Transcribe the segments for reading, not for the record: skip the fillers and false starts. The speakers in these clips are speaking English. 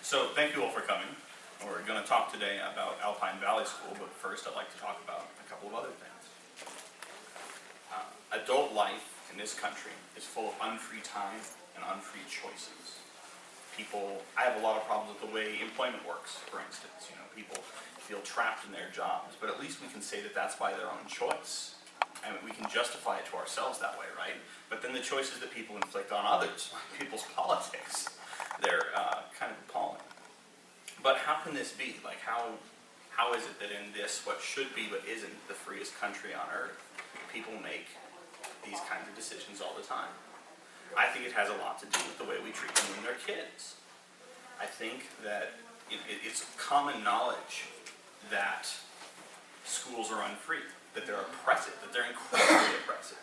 So thank you all for coming. We're going to talk today about Alpine Valley School, but first I'd like to talk about a couple of other things. Adult life in this country is full of unfree time and unfree choices. I have a lot of problems with the way employment works, for instance. People feel trapped in their jobs, but at least we can say that that's by their own choice. And we can justify it to ourselves that way, right? But then the choices that people inflict on others, like people's politics, they're kind of appalling. But how can this be? Like, how is it that in this, what should be but isn't the freest country on earth, people make these kinds of decisions all the time? I think it has a lot to do with the way we treat them when they're kids. I think that it's common knowledge that schools are unfree, that they're oppressive, that they're incredibly oppressive.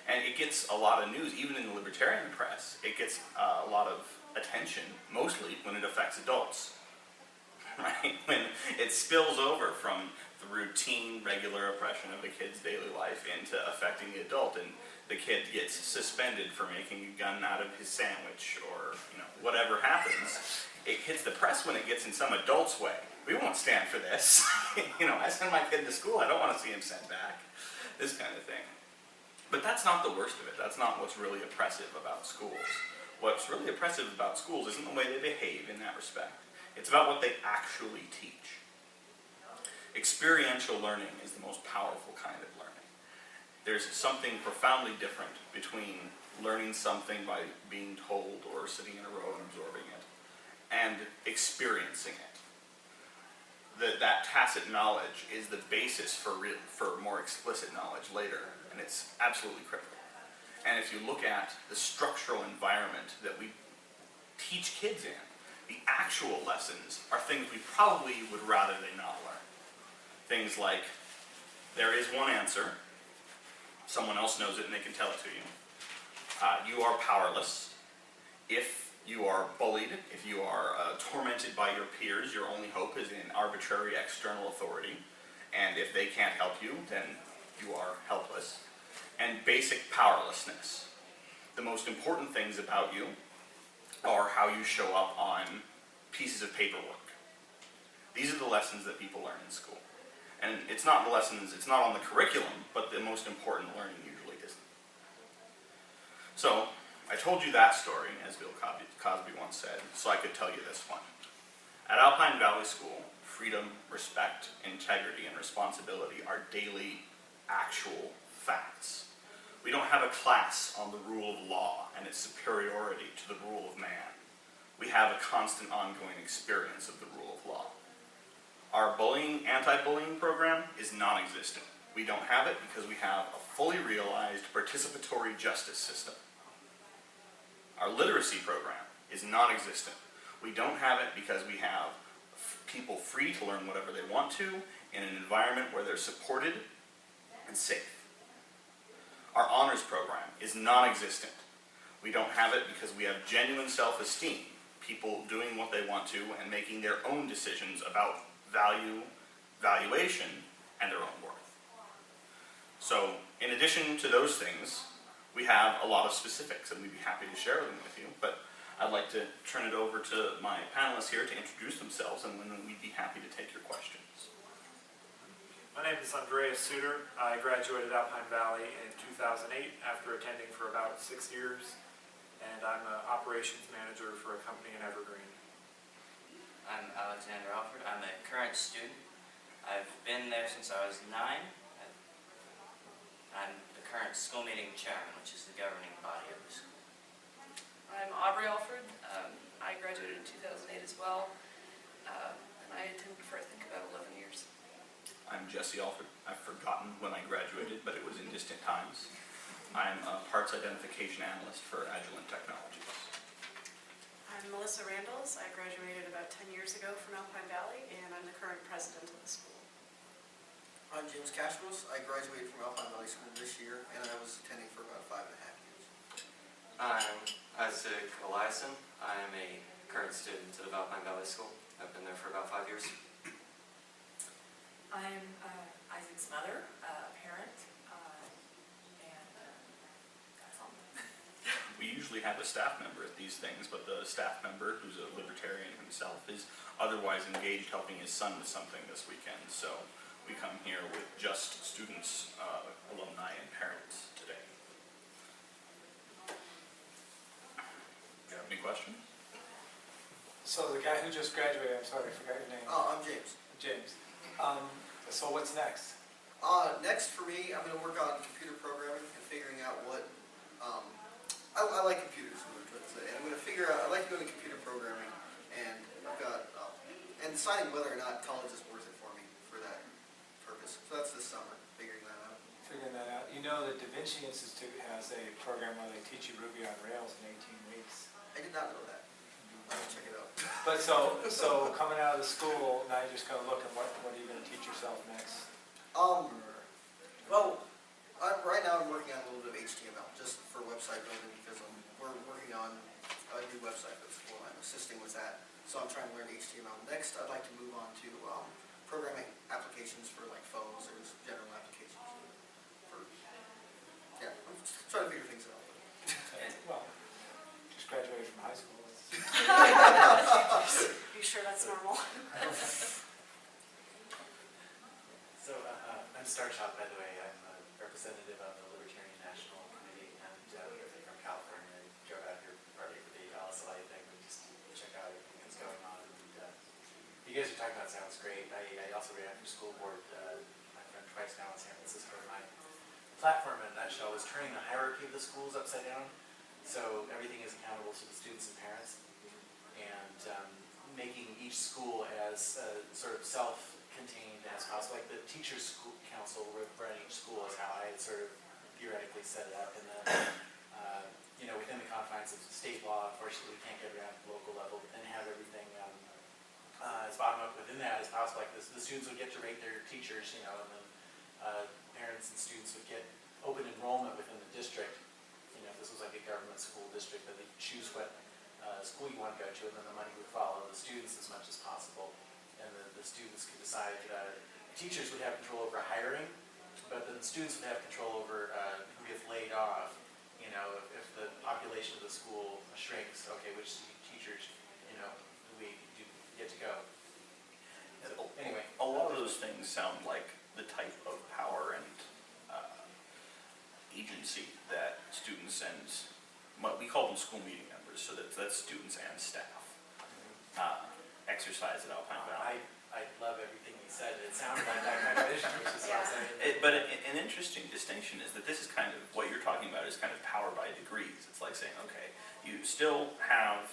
And it gets a lot of news, even in the Libertarian press. It gets a lot of attention, mostly when it affects adults. Right? When it spills over from the routine, regular oppression of a kid's daily life into affecting the adult, and the kid gets suspended for making a gun out of his sandwich, or whatever happens. It hits the press when it gets in some adult's way. We won't stand for this. I send my kid to school, I don't want to see him sent back. This kind of thing. But that's not the worst of it. That's not what's really oppressive about schools. What's really oppressive about schools isn't the way they behave in that respect. It's about what they actually teach. Experiential learning is the most powerful kind of learning. There's something profoundly different between learning something by being told or sitting in a row and absorbing it, and experiencing it. That tacit knowledge is the basis for more explicit knowledge later, and it's absolutely critical. And if you look at the structural environment that we teach kids in, the actual lessons are things we probably would rather they not learn. Things like, there is one answer, someone else knows it and they can tell it to you. You are powerless. If you are bullied, if you are tormented by your peers, your only hope is in arbitrary external authority. And if they can't help you, then you are helpless. And basic powerlessness. The most important things about you are how you show up on pieces of paperwork. These are the lessons that people learn in school. And it's not the lessons, it's not on the curriculum, but the most important learning usually isn't. So, I told you that story, as Bill Cosby once said, so I could tell you this one. At Alpine Valley School, freedom, respect, integrity, and responsibility are daily, actual facts. We don't have a class on the rule of law and its superiority to the rule of man. We have a constant ongoing experience of the rule of law. Our anti-bullying program is non-existent. We don't have it because we have a fully realized participatory justice system. Our literacy program is non-existent. We don't have it because we have people free to learn whatever they want to in an environment where they're supported and safe. Our honors program is non-existent. We don't have it because we have genuine self-esteem, people doing what they want to and making their own decisions about value, valuation, and their own worth. So, in addition to those things, we have a lot of specifics, and we'd be happy to share them with you, but I'd like to turn it over to my panelists here to introduce themselves, and then we'd be happy to take your questions. My name is Andreas Suter. I graduated Alpine Valley in 2008 after attending for about 6 years, and I'm an operations manager for a company in Evergreen. I'm Alexander Alford. I'm a current student. I've been there since I was 9. I'm the current school meeting chairman, which is the governing body of the school. I'm Aubrey Alford. I graduated in 2008 as well, and I attended for I think about 11 years. I'm Jesse Alford. I've forgotten when I graduated, but it was in distant times. I'm a parts identification analyst for Agilent Technologies. I'm Melissa Randalls. I graduated about 10 years ago from Alpine Valley, and I'm the current president of the school. I'm James Cashmos. I graduated from Alpine Valley School this year, and I was attending for about 5.5 years. I'm Isaac Eliason. I am a current student at Alpine Valley School. I've been there for about 5 years. I'm Isaac's mother, a parent, and that's all. We usually usually have a staff member at these things, but the staff member, who's a libertarian himself, is otherwise engaged helping his son with something this weekend. So we come here with just students, alumni, and parents today. Do you have any questions? So the guy who just graduated, I'm sorry, I forgot your name. Oh, I'm James. James. So what's next? Next for me, I'm going to work on computer programming and figuring out what, I like computers, and I'm going to figure out, I like doing computer programming, and I've got, and deciding whether or not college is worth it for me for that purpose. So that's this summer, figuring that out. Figuring that out. You know, the Da Vinci Institute has a program where they teach you Ruby on Rails in 18 weeks. I did not know that. I'll check it out. But so coming out of the school, now you're just going to look at what are you going to teach yourself next? Well, right now I'm working on a little bit of HTML, just for website building, because we're working on a new website for the school. I'm assisting with that, so I'm trying to learn HTML. Next, I'd like to move on to programming applications for like phones or just general applications. Yeah, I'm just trying to figure things out. Well, just graduated from high school. Are you sure that's normal? So I'm Starshot, by the way. I'm a representative on the Libertarian National Committee, and from California. I drove out here partly for the LSLA thing, and just to check out everything that's going on. And you guys are talking about sounds great. I also ran for school board. I've run twice now in San Francisco. My platform, in a nutshell, was turning the hierarchy of the schools upside down. So everything is accountable to the students and parents, and making each school as sort of self-contained as possible. Like the teachers' school council running each school is how I had sort of theoretically set it up, and then within the confines of state law, unfortunately, we can't get around to the local level, but then have everything as bottom up within that as possible. Like the students would get to rate their teachers, and then parents and students would get open enrollment within the district. This was like a government school district, that they choose what school you want to go to, and then the money would follow the students as much as possible. And then the students could decide, teachers would have control over hiring, but then the students would have control over who gets laid off. If the population of the school shrinks, okay, which teachers, do we get to go? So, anyway. A lot of those things sound like the type of power and agency that students and, we call them school meeting members, so that's students and staff, exercise at Alpine Valley. I love everything you said. It sounded like that kind of vision, which is what I'm saying. But an interesting distinction is that this is kind of, what you're talking about is kind of power by degrees. It's like saying, okay, you still have,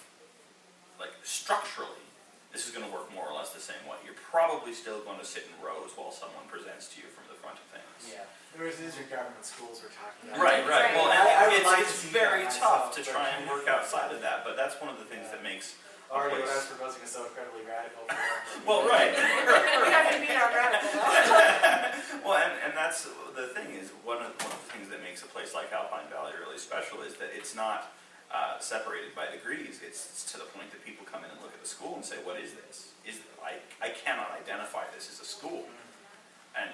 like structurally, this is going to work more or less the same way. You're probably still going to sit in rows while someone presents to you from the front of things. Yeah. These are government schools we're talking about. Right. Well, I would like to it's see very that tough myself, to try and work outside of that, but that's one of the things that makes already what I was proposing is so incredibly radical. well, right. We have to meet our radical though. Well, and that's the thing is one of the things that makes a place like Alpine Valley really special is that it's not separated by degrees. It's to the point that people come in and look at the school and say, "What is this? I cannot identify this as a school." And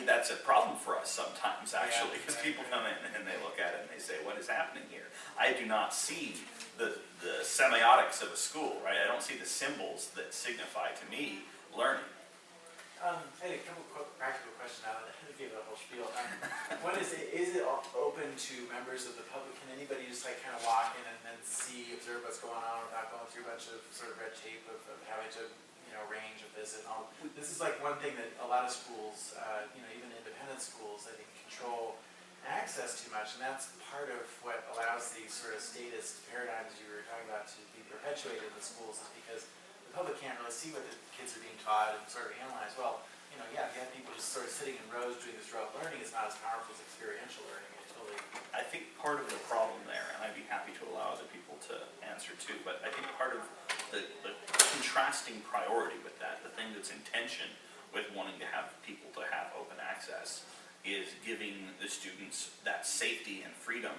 that's a problem for us sometimes, actually, because people come in and they look at it and they say, "What is happening here?" I do not see the semiotics of a school, right? I don't see the symbols that signify to me learning. I had a couple quick practical questions now that I gave the whole spiel. One is it open to members of the public? Can anybody just like kind of walk in and then observe what's going on without going through a bunch of sort of red tape of having to range a visit and all? This is like one thing that a lot of schools, even independent schools, I think control access too much, and that's part of what allows these sort of statist paradigms you were talking about to be perpetuated in the schools, is because the public can't really see what the kids are being taught and sort of analyze. Well, if you have people just sort of sitting in rows doing this rote learning, it's not as powerful as experiential learning. I think part of the problem there, and I'd be happy to allow other people to answer too, but I think part of the contrasting priority with that, the thing that's in tension with wanting to have people to have open access, is giving the students that safety and freedom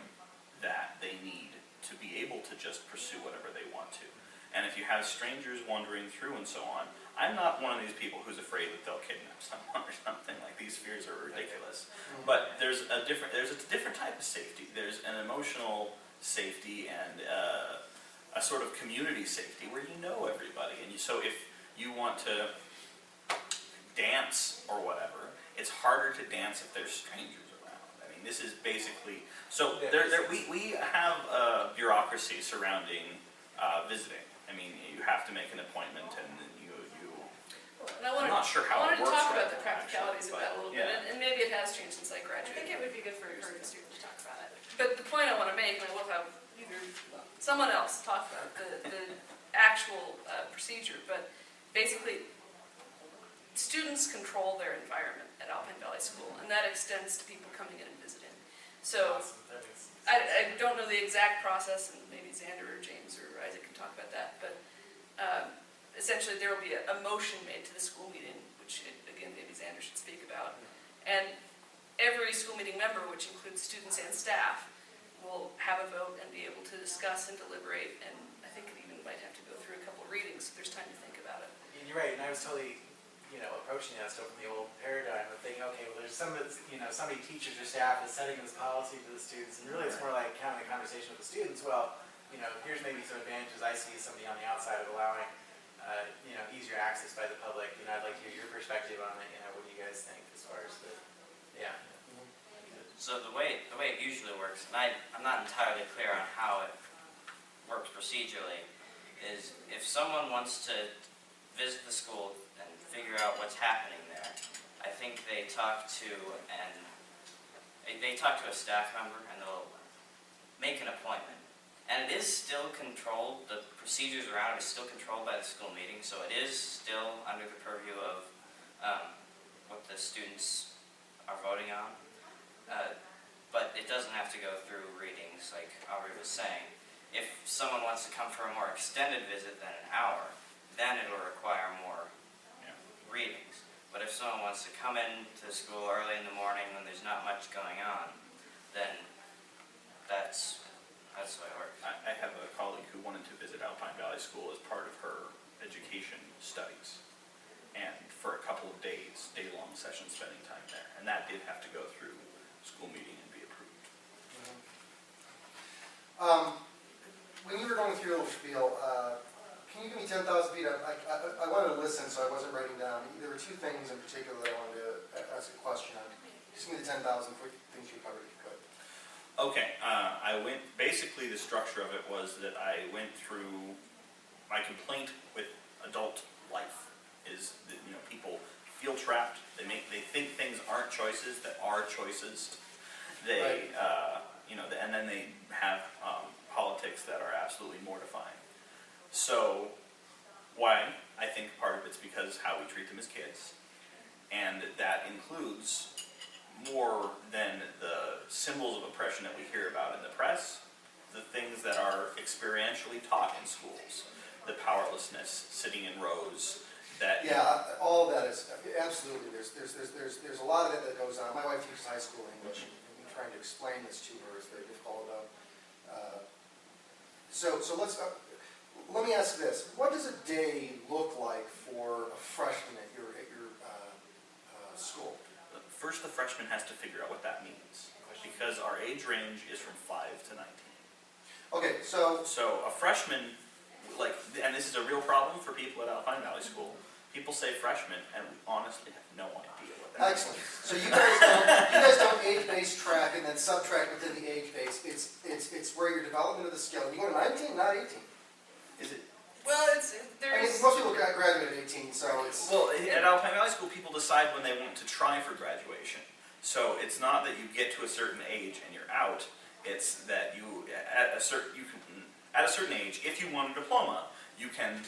that they need to be able to just pursue whatever they want to. And if you have strangers wandering through and so on, I'm not one of these people who's afraid that they'll kidnap someone or something. Like, these fears are ridiculous. But there's a different type of safety. There's an emotional safety and a sort of community safety where you know everybody. And so if you want to dance or whatever, it's harder to dance if there's strangers around. I mean, this is basically, so we have a bureaucracy surrounding visiting. I mean, you have to make an appointment and then And I wanted, I'm not sure how I wanted it to works talk about right the now, practicalities actually, of that a little but, bit, and maybe it has changed since I I graduated. think it would be good for encouraging students to talk about it. But the point I want to make, and I will have either someone else talk about the actual procedure, but basically, students control their environment at Alpine Valley School, and that extends to people coming in and visiting. So, Awesome. That makes sense. I don't know the exact process, and maybe Xander or James or Isaac can talk about that, but essentially there will be a motion made to the school meeting, which again maybe Xander should speak about. And every school meeting member, which includes students and staff, will have a vote and be able to discuss and deliberate, and I think it even might have to go through a couple of readings, so there's time to think about it. And you're right, and I was totally, approaching that stuff from the old paradigm of thinking, okay, well, there's somebody, teachers or staff is setting this policy for the students, and really it's more like having a conversation with the students. Well, here's maybe some advantages I see as somebody on the outside of allowing, easier access by the public. I'd like to hear your perspective on it. What do you guys think as far as the, yeah. So the way it usually works, and I'm not entirely clear on how it works procedurally, is if someone wants to visit the school and figure out what's happening there, I think they talk to a staff member and they'll make an appointment. And it is still controlled, the procedures around it is still controlled by the school meeting, so it is still under the purview of what the students are voting on. But it doesn't have to go through readings like Aubrey was saying. If someone wants to come for a more extended visit than an hour, then it'll require more readings. But if someone wants to come into the school early in the morning when there's not much going on, then that's the way it works. I have a colleague who wanted to visit Alpine Valley School as part of her education studies. And for a couple of days, day-long sessions, spending time there. And that did have to go through school meeting and be approved. When you were going through your little spiel, can you give me 10,000 feet? I wanted to listen, so I wasn't writing down. There were two things in particular that I wanted to ask a question on. Just give me the 10,000 for things you covered, if you could. Okay, basically the structure of it was that I went through my complaint with adult life is that, people feel trapped, they think things aren't choices that are choices. They, and then they have politics that are absolutely mortifying. So, why? I think part of it's because how we treat them as kids. And that includes more than the symbols of oppression that we hear about in the press, the things that are experientially taught in schools, the powerlessness, sitting in rows, that... Yeah, all of that is, absolutely, there's a lot of it that goes on. My wife teaches high school English, and trying to explain this to her is very difficult. So let me ask this. What does a day look like for a freshman at your school? First, the freshman has to figure out what that means, because our age range is from 5 to 19. Okay, so a freshman, and this is a real problem for people at Alpine Valley School, people say freshman, and we honestly have no idea what that excellent. So you guys don't age-based track and then subtract within the age base. It's where your development of the skill. You go to 19, not 18. Is it? Well, Most people graduate at 18, so it's... Well, at Alpine Valley School, people decide when they want to try for graduation. So it's not that you get to a certain age and you're out. It's that at a certain age, if you want a diploma, you can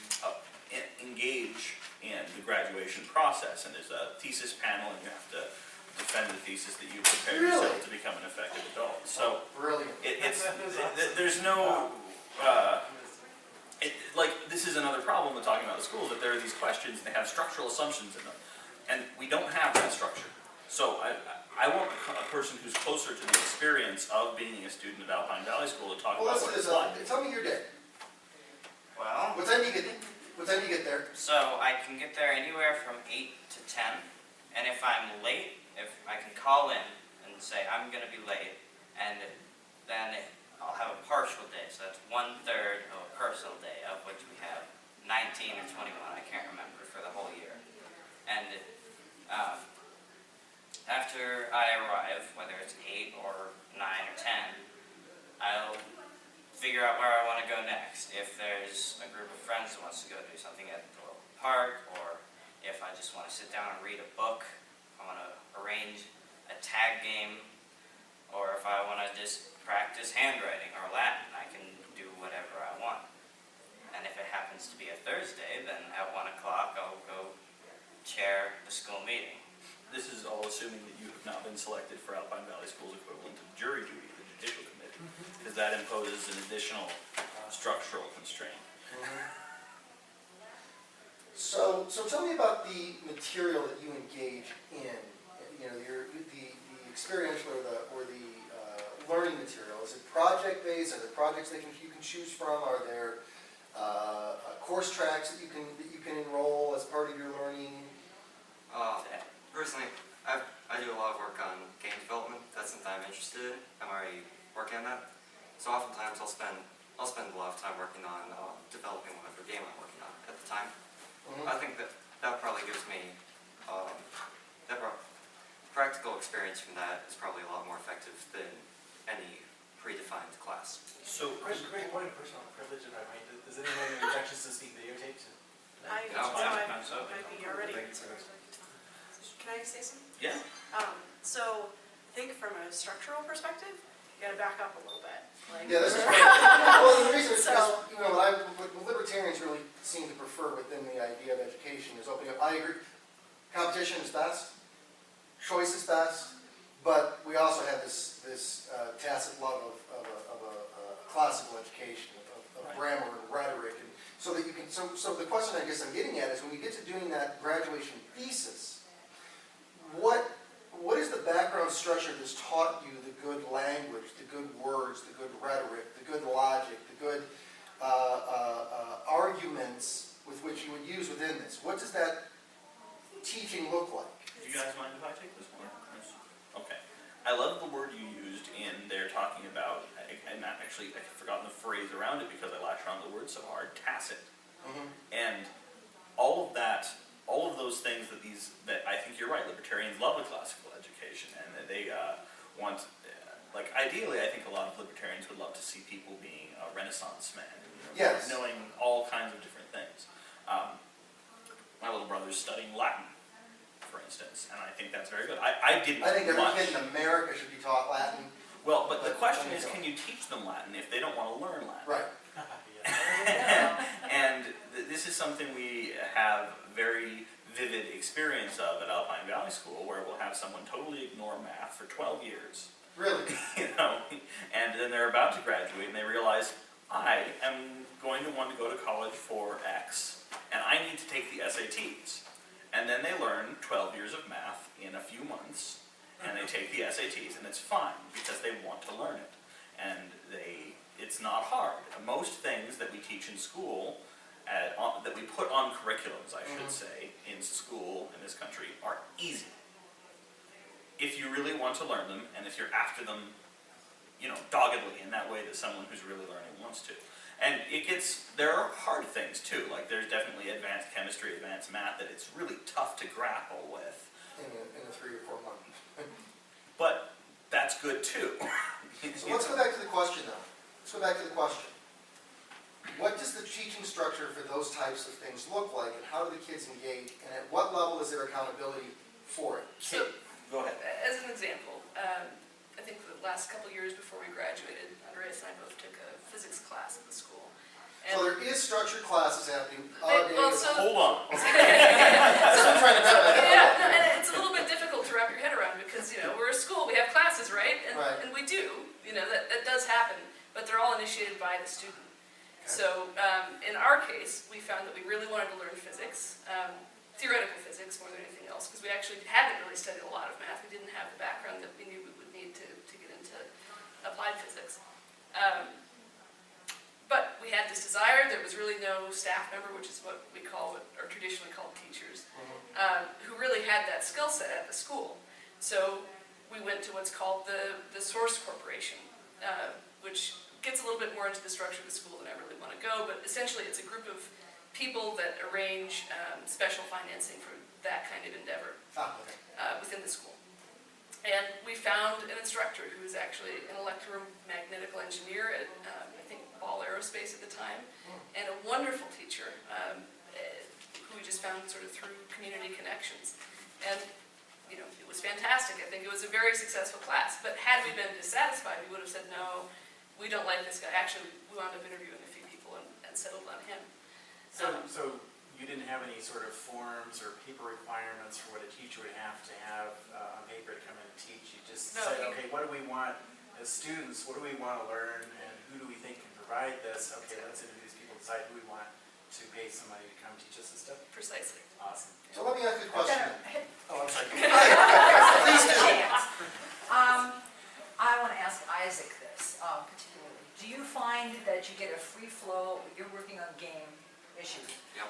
engage in the graduation process. And there's a thesis panel, and you have to defend the thesis that you prepared yourself to become an effective adult. So brilliant. There's no... this is another problem with talking about the schools, that there are these questions, and they have structural assumptions in them. And we don't have that structure. So I want a person who's closer to the experience of being a student at Alpine Valley School to talk about what it's like. Tell me your day. Well, What time do you get there? so I can get there anywhere from 8 to 10, and if I'm late, if I can call in and say I'm going to be late, and then I'll have a partial day, so that's 1/3 of a personal day, of which we have 19 or 21, I can't remember, for the whole year. And after I arrive, whether it's 8 or 9 or 10, I'll figure out where I want to go next. If there's a group of friends that wants to go do something at the local park, or if I just want to sit down and read a book, I want to arrange a tag game, or if I want to just practice handwriting or Latin, I can do whatever I want. And if it happens to be a Thursday, then at 1 o'clock I'll go chair the school meeting. This is all assuming that you have not been selected for Alpine Valley School's equivalent of jury duty, the judicial committee, because that imposes an additional structural constraint. So tell me about the material that you engage in. You know, the experiential or the learning material. Is it project based? Are there projects that you can choose from? Are there course tracks that you can enroll as part of your learning? Personally, I do a lot of work on game development. That's something I'm interested in. I'm already working on that. So oftentimes I'll spend a lot of time working on developing whatever game I'm working on at the time. I think that probably gives me practical experience from that is probably a lot more effective than any predefined class. So, Great point of personal privilege, if I might. Does anyone have any objections to seeing videotapes? I might be already. Thank you so much. Can I say something? yeah. So think from a structural perspective, you gotta back up a little bit. Like, Yeah, this is well, the reason is because, So- you know, what libertarians really seem to prefer within the idea of education is opening up. I agree, competition is best, choice is best, but we also have this tacit love of a classical education, of grammar and rhetoric, and so that you can. So the question I guess I'm getting at is when you get to doing that graduation thesis, what is the background structure that's taught you the good language, the good words, the good rhetoric, the good logic, the good arguments with which you would use within this? What does that teaching look like? Do you guys mind if I take this one? Okay. I love the word you used in there talking about, and actually I've forgotten the phrase around it because I latched on the word so hard, tacit. And all of those things that I think you're right, libertarians love a classical education, and that they want, like ideally I think a lot of libertarians would love to see people being a Renaissance men, Yes. knowing all kinds of different things. My little brother's studying Latin, for instance, and I think that's very good. I didn't I think every much. kid in America should be taught Latin. Well, but the question is, can you teach them Latin if they don't want to learn Latin? Right. And this is something we have very vivid experience of at Alpine Valley School, where we'll have someone totally ignore math for 12 years, Really? and then they're about to graduate and they realize, I am going to want to go to college for X, and I need to take the SATs. And then they learn 12 years of math in a few months, and they take the SATs, and it's fine, because they want to learn it. And it's not hard. Most things that we teach in school, that we put on curriculums, I should say, in school in this country, are easy. If you really want to learn them, and if you're after them, doggedly, in that way that someone who's really learning wants to. And there are hard things too, like there's definitely advanced chemistry, advanced math that it's really tough to grapple with. In a 3 or 4 month. But that's good too. So let's go back to the question though. Let's go back to the question. What does the teaching structure for those types of things look like, and how do the kids engage, and at what level is there accountability for it? So, Go ahead. as an example, I think the last couple years before we graduated, Andreas and I both took a physics class at the school. So there is structured classes happening. Hold on. That's what I'm trying to wrap my head around. Yeah, and it's a little bit difficult to wrap your head around because, we're a school, we have classes, right? Right. And we do, that does happen, but they're all initiated by the student. Okay. So, in our case, we found that we really wanted to learn physics, theoretical physics more than anything else, because we actually hadn't really studied a lot of math. We didn't have the background that we knew we would need to get into applied physics. But we had this desire. There was really no staff member, which is what are traditionally called teachers, who really had that skill set at the school. So we went to what's called the Source Corporation, which gets a little bit more into the structure of the school than I really want to go, but essentially it's a group of people that arrange special financing for that kind of endeavor within the school. And we found an instructor who was actually an electromagnetical engineer at, I think, Ball Aerospace at the time, and a wonderful teacher who we just found sort of through community connections. And, you know, it was fantastic. I think it was a very successful class. But had we been dissatisfied, we would have said, no, we don't like this guy. Actually, we wound up interviewing a few people and settled on him. So you didn't have any sort of forms or paper requirements for what a teacher would have to have on paper to come in and teach? You just said, okay, what do we want as students? What do we want to learn? And who do we think can provide this? Okay, let's introduce people, decide who we want to pay somebody to come teach us this stuff. Precisely. Awesome. So let me ask you a question. Oh, I'm sorry. Please do. I want to ask Isaac this particularly. Do you find that you get a free flow, you're working on game issues? Yep.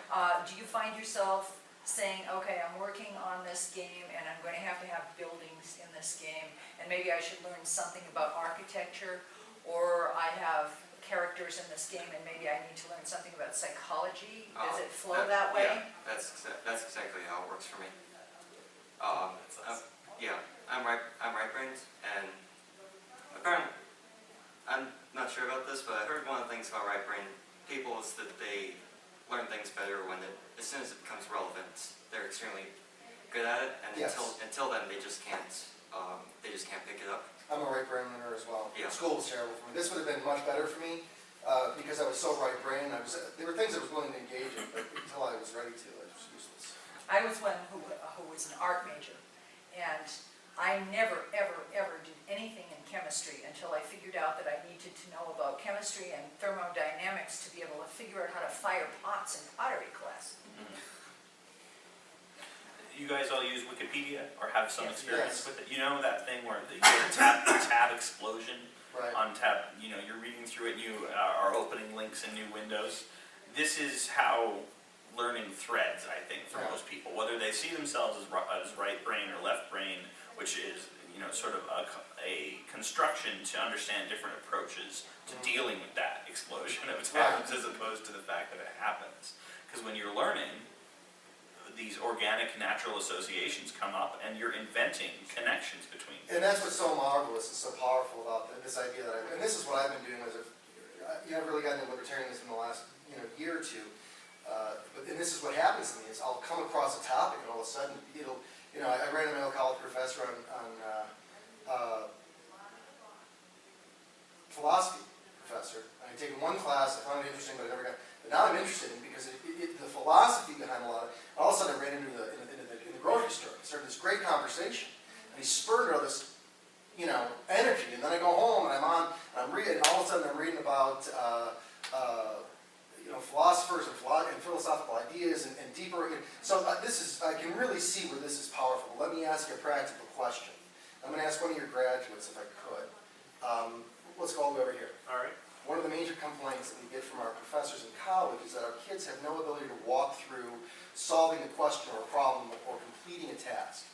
Do you find yourself saying, okay, I'm working on this game and I'm going to have buildings in this game and maybe I should learn something about architecture, or I have characters in this game and maybe I need to learn something about psychology? Does it flow that way? Yeah, that's exactly how it works for me. Yeah, I'm right-brained, and apparently, I'm not sure about this, but I heard one of the things about right-brained people is that they learn things better when as soon as it becomes relevant, they're extremely good at it, and Yes. until then they just can't pick it up. I'm a right-brain learner as well. Yeah. School was terrible for me. This would have been much better for me because I was so right-brained. There were things I was willing to engage in, but until I was ready to, it was useless. I was one who was an art major, and I never, ever did anything in chemistry until I figured out that I needed to know about chemistry and thermodynamics to be able to figure out how to fire pots in pottery class. You guys all use Wikipedia or have some Yes. experience Yes. with it? You know that thing where you get a tab explosion Right. on tab, you know, you're reading through it and you are opening links in new windows. This is how learning threads, I think, for Yeah. most people, whether they see themselves as right brain or left brain, which is, you know, sort of a construction to understand different approaches to dealing with that explosion of tabs as opposed to the fact that it happens. Because when you're learning, these organic natural associations come up and you're inventing connections between things. And that's what's so marvelous and so powerful about this idea and this is what I've been doing I've really gotten into libertarianism in the last year or two. And this is what happens to me is I'll come across a topic and all of a sudden it'll, I ran a middle college professor on philosophy professor. I had taken one class, I found it interesting, but I never got. But now I'm interested in it because the philosophy behind a lot of it. All of a sudden I ran into the grocery store. I started this great conversation, and he spurred all this, energy. And then I go home and I'm reading. And all of a sudden I'm reading about philosophers and philosophical ideas and deeper. So I can really see where this is powerful. Let me ask you a practical question. I'm going to ask one of your graduates if I could. Let's go all the way over here. All right. One of the major complaints that we get from our professors in college is that our kids have no ability to walk through solving a question or a problem or completing a task.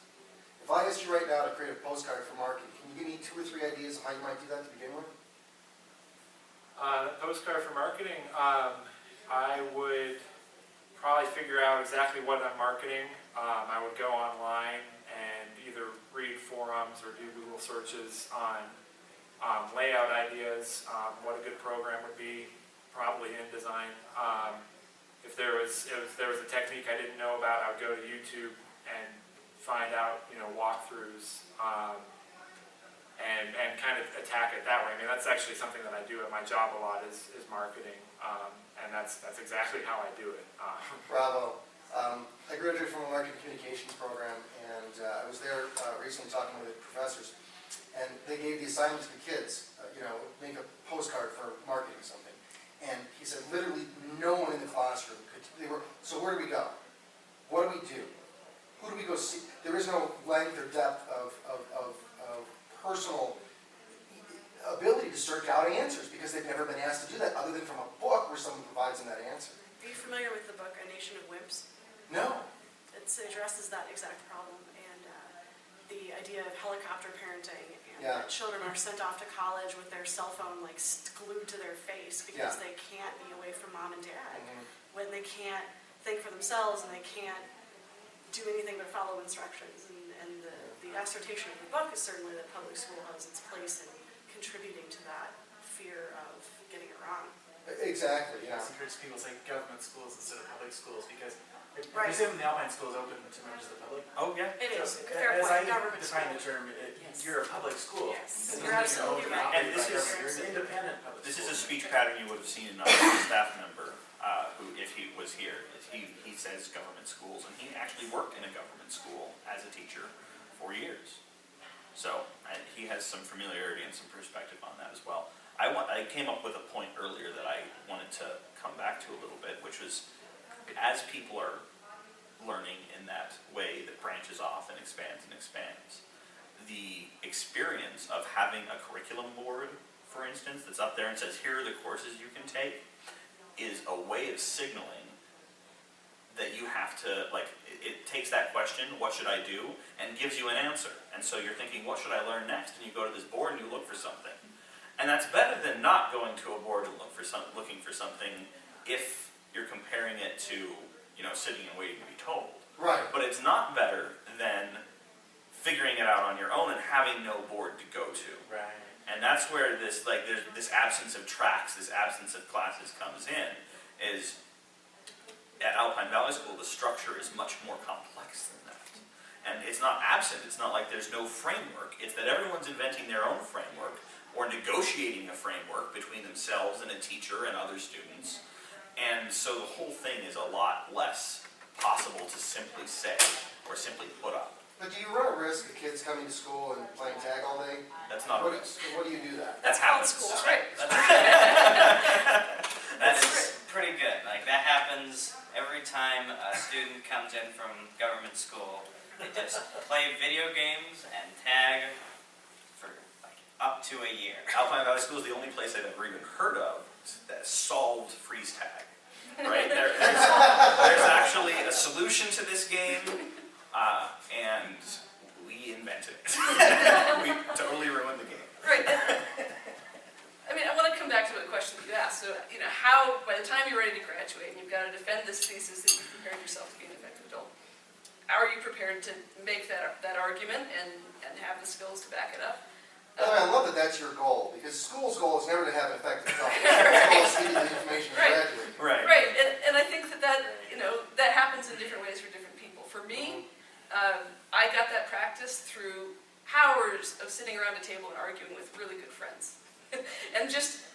If I asked you right now to create a postcard for marketing, can you give me 2 or 3 ideas of how you might do that to begin with? Postcard for marketing, I would probably figure out exactly what I'm marketing. I would go online and either read forums or do Google searches on layout ideas, what a good program would be, probably in design. If there was a technique I didn't know about, I would go to YouTube and find out, walkthroughs, and kind of attack it that way. I mean, that's actually something that I do at my job a lot is marketing, and that's exactly how I do it. Bravo. I graduated from a marketing communications program, and I was there recently talking with the professors, and they gave the assignment to the kids, make a postcard for marketing something. And he said literally no one in the classroom could, so where do we go? What do we do? Who do we go see? There is no length or depth of personal ability to search out answers because they've never been asked to do that other than from a book where someone provides them that answer. Are you familiar with the book A Nation of Wimps? No. It addresses that exact problem and the idea of helicopter parenting and Yeah. children are sent off to college with their cell phone like glued to their face because they can't be away from mom and dad, when they can't think for themselves and they can't do anything but follow instructions. And the assertion of the book is certainly that public school has its place in contributing to that fear of getting it wrong. Exactly, yeah. I encourage people to say government schools instead of public schools, because I Right. presume the Alpine School is open to members of the public. Oh, yeah. It is, So, fair as point, I government define school. the term, Yes. you're a public school. Yes. It You're doesn't mean absolutely you're right. And owned this by is- government. You're an independent public This school. is a speech pattern you would have seen in another staff member, who, if he was here, he says government schools, and he actually worked in a government school as a teacher for years. So, he has some familiarity and some perspective on that as well. I came up with a point earlier that I wanted to come back to a little bit, which was, as people are learning in that way that branches off and expands, the experience of having a curriculum board, for instance, that's up there and says, here are the courses you can take, is a way of signaling that you have to, like, it takes that question, what should I do, and gives you an answer. And so you're thinking, what should I learn next? And you go to this board and you look for something. And that's better than not going to a board and looking for something if you're comparing it to, you know, sitting and waiting to be told. Right. But it's not better than figuring it out on your own and having no board to go to. Right. And that's where this, like, there's this absence of tracks, this absence of classes comes in, is at Alpine Valley School, the structure is much more complex than that. And it's not absent, it's not like there's no framework, it's that everyone's inventing their own framework or negotiating a framework between themselves and a teacher and other students. And so the whole thing is a lot less possible to simply say or simply put up. But do you run a risk of kids coming to school and playing tag all day? That's not a What risk. do you do that? That Called happens. school, right? That is pretty good. Like, that happens every time a student comes in from government school. They just play video games and tag for like up to a year. Alpine Valley School is the only place I've ever even heard of that solved freeze tag. Right? There's actually a solution to this game, and we invented it. We totally ruined the game. Right. I mean, I want to come back to a question that you asked. So, you know, how, by the time you're ready to graduate and you've got to defend this thesis that you've prepared yourself to be an effective adult, how are you prepared to make that argument and have the skills to back it up? I love that that's your goal, because school's goal is never to have an effective job. School's goal is to give you the information to Right. graduate. Right. Right, and I think that you know, that happens in different ways for different people. For me, I got that practice through hours of sitting around a table and arguing with really good friends. And just,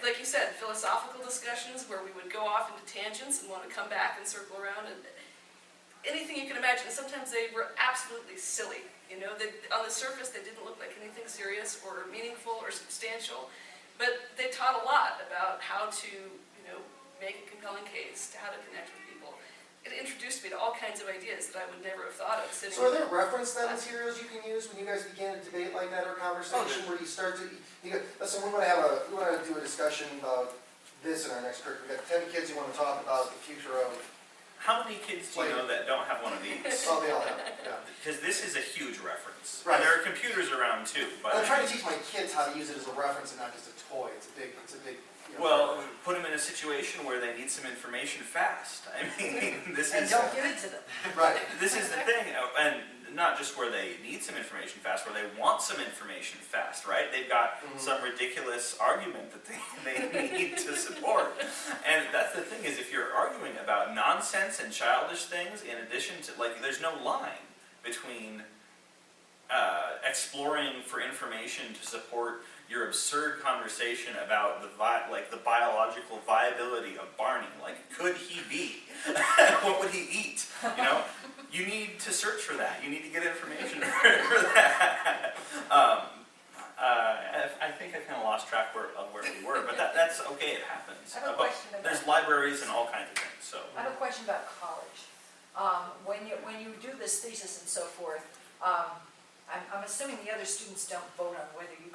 like you said, philosophical discussions where we would go off into tangents and want to come back and circle around, and anything you can imagine. Sometimes they were absolutely silly. You know, on the surface they didn't look like anything serious or meaningful or substantial, but they taught a lot about how to, you know, make a compelling case, to how to connect with people. It introduced me to all kinds of ideas that I would never have thought of sitting. So are there reference then materials you can use when you guys begin a debate like that or conversation where you start to, you go, listen, we want to do a discussion about this in our next curriculum. We've got 10 kids who want to talk about the future of, How many kids do you know that don't have one of these? oh, they all have it, yeah. Because this is a huge reference. Right. And there are computers around too. But I'm trying to teach my kids how to use it as a reference and not just a toy. It's a big, you know, well, put them in a situation where they need some information fast. I mean, this And is don't give it to them. right. this is the thing, and not just where they need some information fast, where they want some information fast, right? They've got some ridiculous argument that they need to support. And that's the thing, is if you're arguing about nonsense and childish things, in addition to, like, there's no line between exploring for information to support your absurd conversation about the biological viability of Barney. Like, could he be? What would he eat? You know, you need to search for that. You need to get information for that. I think I kind of lost track of where we were, but that's okay. It happens. I have a But question about- there's libraries and all kinds of things. So I have a question about college. When you do this thesis and so forth, I'm assuming the other students don't vote on whether you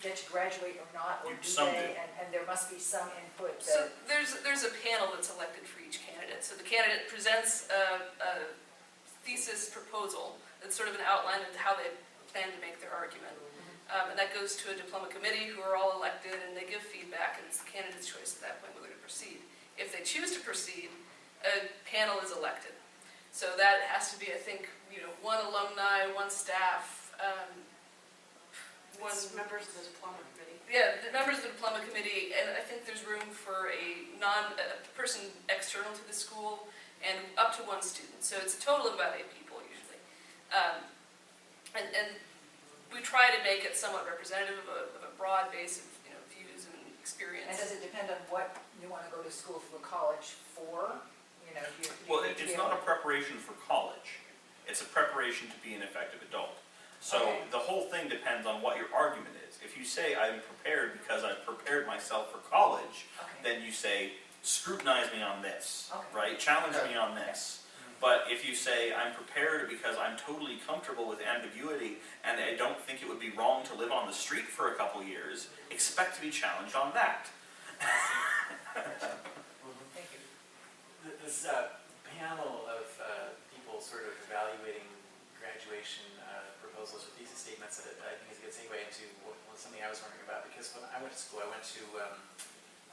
get to graduate or not, or do Some they? do. And there must be some input So that, there's a panel that's elected for each candidate. So the candidate presents a thesis proposal that's sort of an outline of how they plan to make their argument. And that goes to a diploma committee who are all elected, and they give feedback, and it's the candidate's choice at that point whether to proceed. If they choose to proceed, a panel is elected. So that has to be, I think, one alumni, one staff, one... It's members of the diploma committee. Yeah, the members of the diploma committee, and I think there's room for a person external to the school, and up to one student. So it's a total of about 8 people usually. And we try to make it somewhat representative of a broad base of views and experience. And does it depend on what you want to go to school for college for? Well, it's not a preparation for college. It's a preparation to be an effective adult. So Okay. the whole thing depends on what your argument is. If you say, I'm prepared because I've prepared myself for college, Okay. then you say, scrutinize me on this, Okay. right? Challenge me on this. But if you say, I'm prepared because I'm totally comfortable with ambiguity and I don't think it would be wrong to live on the street for a couple years, expect to be challenged on that. Thank you. This panel of people sort of evaluating graduation proposals or thesis statements, that I think is a good segue into something I was wondering about, because when I went to school, I went to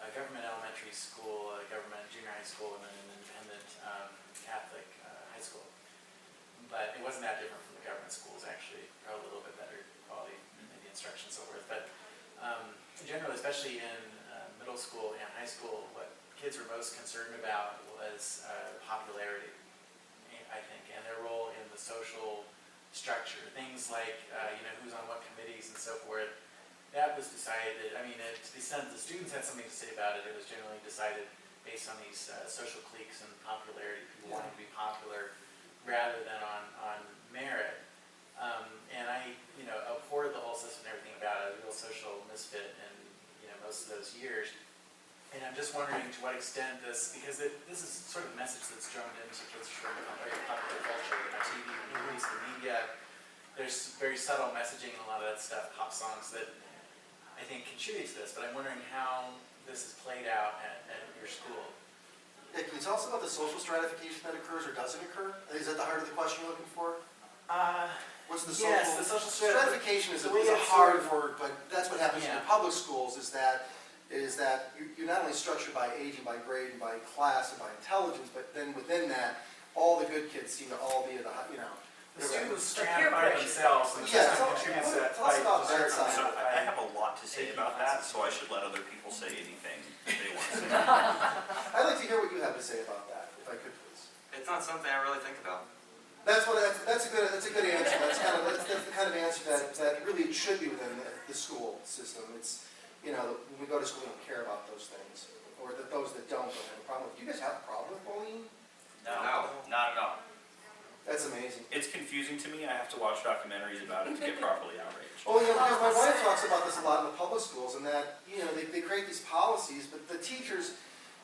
a government elementary school, a government junior high school, and then an independent Catholic high school. But it wasn't that different from the government schools, actually. Probably a little bit better quality, maybe instruction and so forth. But generally, especially in middle school and high school, what kids were most concerned about was popularity, I think, and their role in the social structure. Things like, who's on what committees and so forth. That was decided, to the extent the students had something to say about it, it was generally decided based on these social cliques and popularity, people wanting to be popular rather than on merit. And I, abhorred the whole system and everything about it, a real social misfit in, most of those years. And I'm just wondering to what extent this is sort of a message that's drummed into kids from very popular culture, TV, movies, the media. There's very subtle messaging and a lot of that stuff, pop songs that I think contribute to this, but I'm wondering how this is played out at your school. Yeah, can you tell us about the social stratification that occurs or doesn't occur? Is that the heart of the question you're looking for? What's the social? Yes, the social Stratification is a it's hard sort of- word, but that's what happens in Yeah. the public schools, is that you're not only structured by age and by grade and by class and by intelligence, but then within that, all the good kids seem to all be at the, The students The peer stratify pressure. themselves, and the Yeah, system tell- contributes tell that us by about that desert side. So and I have a lot to say about that, so I should let other people say anything they want to say. I'd like to hear what you have to say about that, if I could please. It's not something I really think about. That's a good answer. That's the kind of answer that really should be within the school system. It's, when we go to school, we don't care about those things, or that those that don't have a problem with. Do you guys have a problem with bullying? No, not at all. That's amazing. It's confusing to me. I have to watch documentaries about it to get properly outraged. Well, because my wife talks about this a lot in the public schools, and that, they create these policies, but the teachers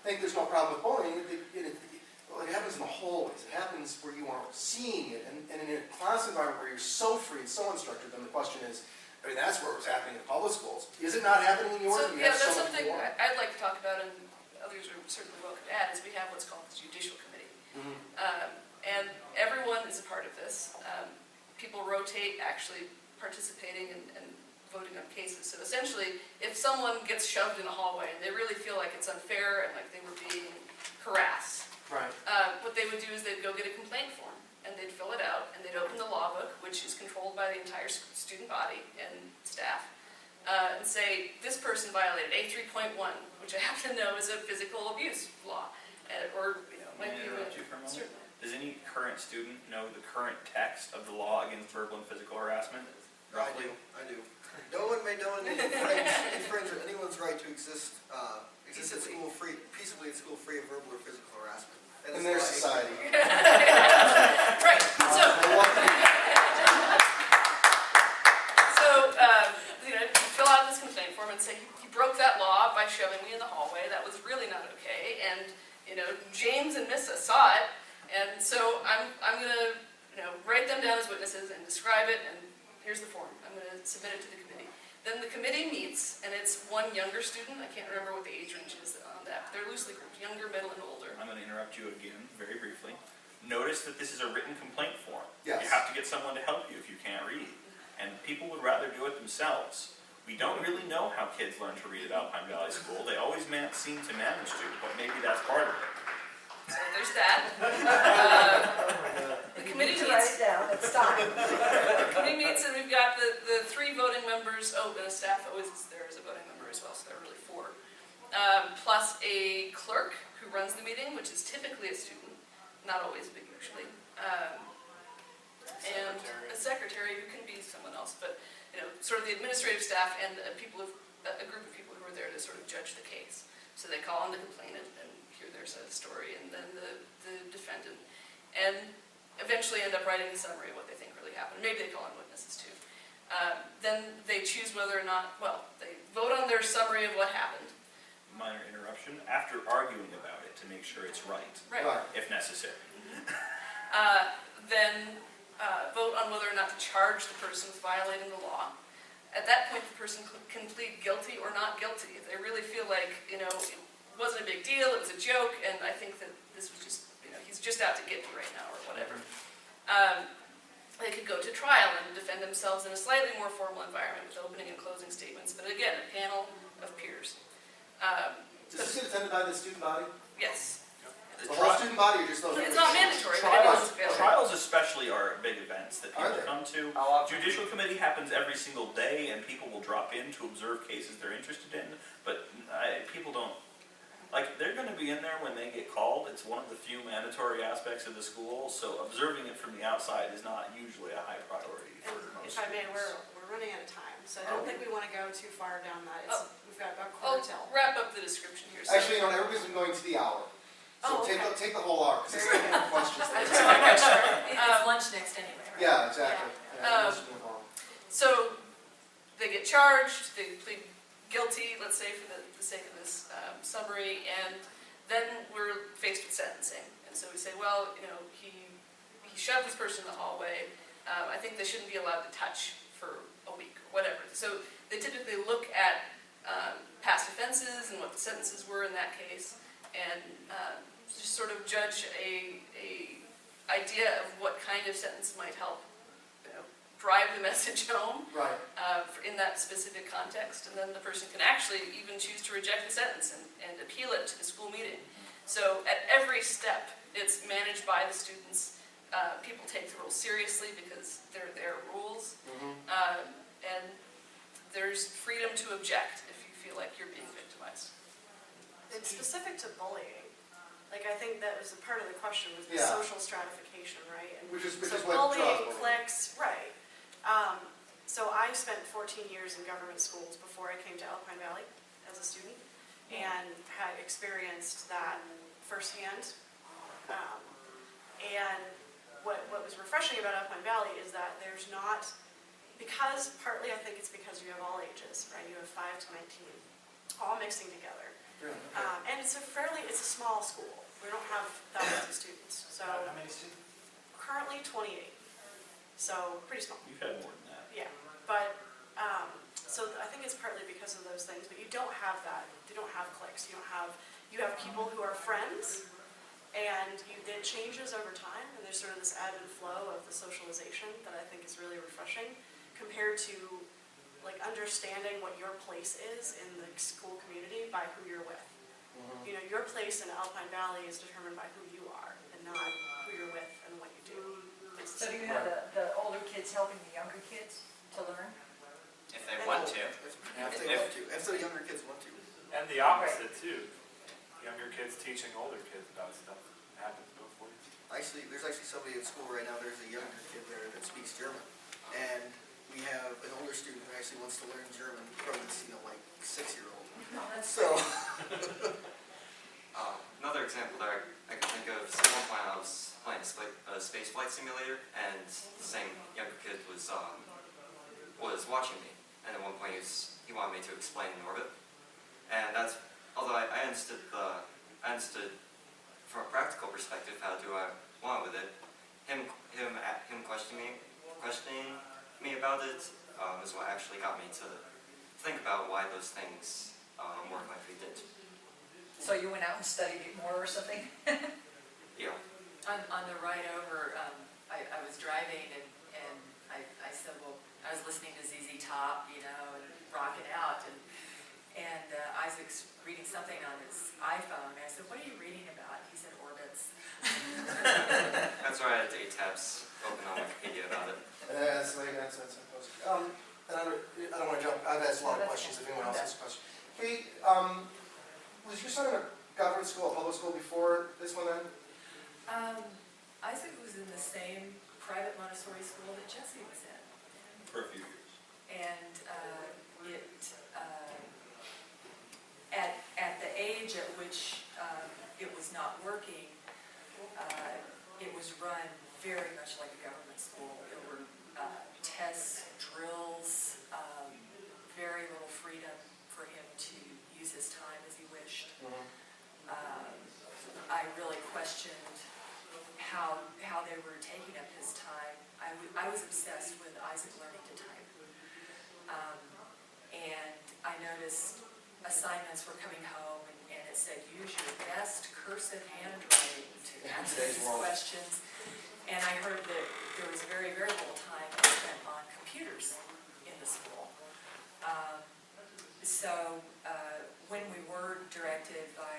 think there's no problem with bullying. It happens in the hallways. It happens where you aren't seeing it, and in a class environment where you're so free and so unstructured, then the question is, that's where it was happening in public schools. Is it not happening in yours? So, You yeah, have that's so much something more. I'd like to talk about, and others are certainly welcome to add, is we have what's called the judicial committee. And everyone is a part of this. People rotate actually participating and voting on cases. So essentially, if someone gets shoved in a hallway and they really feel like it's unfair and like they were being harassed, Right. what they would do is they'd go get a complaint form and they'd fill it out and they'd open the law book, which is controlled by the entire student body and staff, and say, this person violated A3.1, which I happen to know is a physical abuse law, or, might May I be interrupt you for a moment? certainly. Does any current student know the current text of the law against verbal and physical harassment? Roughly? I do. No one may infringe anyone's right to exist at school peaceably at school free of verbal or physical harassment. In their society. Right, so, fill out this complaint form and say, you broke that law by shoving me in the hallway, that was really not okay, and, James and Missa saw it, and so I'm gonna, write them down as witnesses and describe it, and here's the form, I'm gonna submit it to the committee. Then the committee meets, and it's one younger student, I can't remember what the age range is on that, but they're loosely grouped, younger, middle, and older. I'm going to interrupt you again, very briefly. Notice that this is a written complaint form. Yes. You have to get someone to help you if you can't read. and people would rather do it themselves. We don't really know how kids learn to read at Alpine Valley School. They always seem to manage to, but maybe that's part of it. So there's that. The committee You need to write meets, it down, it's time. the committee meets, and we've got the 3 voting members. Oh, and a staff always is there as a voting member as well, so there are really 4. Plus a clerk who runs the meeting, which is typically a student, not always, but usually. And a secretary who can be someone else, but sort of the administrative staff and a group of people who are there to sort of judge the case. So they call on the complainant and hear their side of the story, and then the defendant, and eventually end up writing a summary of what they think really happened. Maybe they call on witnesses too. Then they choose whether or not, they vote on their summary of what happened. Minor interruption, after arguing about it to make sure it's right, Right. if necessary. Then vote on whether or not to charge the person with violating the law. At that point, the person can plead guilty or not guilty. If they really feel like, it wasn't a big deal, it was a joke, and I think that this was just, he's just out to get me right now, or whatever. They could go to trial and defend themselves in a slightly more formal environment with opening and closing statements, but again, a panel of peers. Is this get attended by the student body? Yes. The whole student body or just those? It's not mandatory, but anyone's available. Trials especially are big events that Are people they? come to. How often? Judicial committee happens every single day, and people will drop in to observe cases they're interested in, but people don't, they're going to be in there when they get called. It's one of the few mandatory aspects of the school, so observing it from the outside is not usually a high priority for most If I may, students. we're running out of time, so I don't think we want to go too far down that. We've got about I'll quarter till. wrap up the description here. So Actually, everybody's been going to the hour. So Oh, okay. take the whole hour, because there's no questions. I just want to make sure. It's lunch next anyway, right? Yeah, exactly. Yeah, let's move on. So they get charged, they plead guilty, let's say for the sake of this summary, and then we're faced with sentencing. And so we say, well, he shoved this person in the hallway. I think they shouldn't be allowed to touch for a week or whatever. So they typically look at past offenses and what the sentences were in that case, and just sort of judge a idea of what kind of sentence might help drive the message home Right. in that specific context, and then the person can actually even choose to reject the sentence and appeal it to the school meeting. So at every step, it's managed by the students. People take the rules seriously because they're their rules, and there's freedom to object if you feel like you're being victimized. It's specific to bullying. I think that was a part of the question, was the Yeah. social stratification, right? And Which is so what draws bullying, bullying. cliques, right. So I spent 14 years in government schools before I came to Alpine Valley as a student, and had experienced that firsthand. And what was refreshing about Alpine Valley is that there's not, because partly I think it's because you have all ages, right? You have 5 to 19, all mixing together. And it's a small school. We don't have thousands of students. So How many students? currently 28. So pretty small. You've had more than that. Yeah. But so I think it's partly because of those things. But you don't have that. You don't have cliques. You have people who are friends, and it changes over time. And there's sort of this ebb and flow of the socialization that I think is really refreshing, compared to understanding what your place is in the school community by who you're with. Your place in Alpine Valley is determined by who you are, and not who you're with and what you do. So do you have the older kids helping the younger kids to learn? If they want to. If they want to, if the younger kids want to. And the opposite too. Younger kids teaching older kids about stuff. It happens both ways. There's actually somebody at school right now, there's a younger kid there that speaks German. And we have an older student who actually wants to learn German from this, 6-year-old. No, that's So, Another example that I can think of is at one point I was playing a space flight simulator, and the same younger kid was watching me, and at one point he wanted me to explain an orbit, and although I understood from a practical perspective how do I want with it, him questioning me about it is what actually got me to think about why those things work like they did. So you went out and studied it more or something? Yeah. On the ride over, I was driving and I said, well, I was listening something on his iPhone, and I said, what are you reading about? He said orbits. That's why I had 8 tabs open on Wikipedia about it. That's the way that's supposed to. And I don't want to jump, I've asked a lot of questions, if anyone else has a question. Hey, was your son in a government school, a public school before this one then? Isaac was in the same private Montessori school that Jesse was in. For a few years. And at the age at which it was not working, it was run very much like a government school. There were tests, drills, very little freedom for him to use his time as he wished. I really questioned how they were taking up his time. I was obsessed with Isaac learning to type. And I noticed assignments were coming home and it said, use your best cursive handwriting to answer these questions. And I heard that there was very, very little time spent on computers in the school. So when we were directed by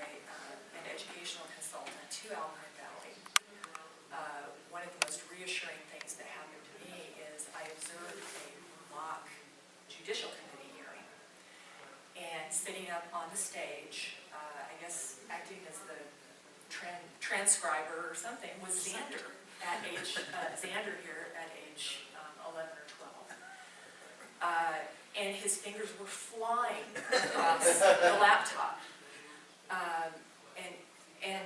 an educational consultant to Alpine Valley, one of the most reassuring things that happened to me is I observed a mock judicial committee hearing. And sitting up on the stage, I guess acting as the transcriber or something, was Xander at age, Xander here at age 11 or 12. And his fingers were flying across the laptop. And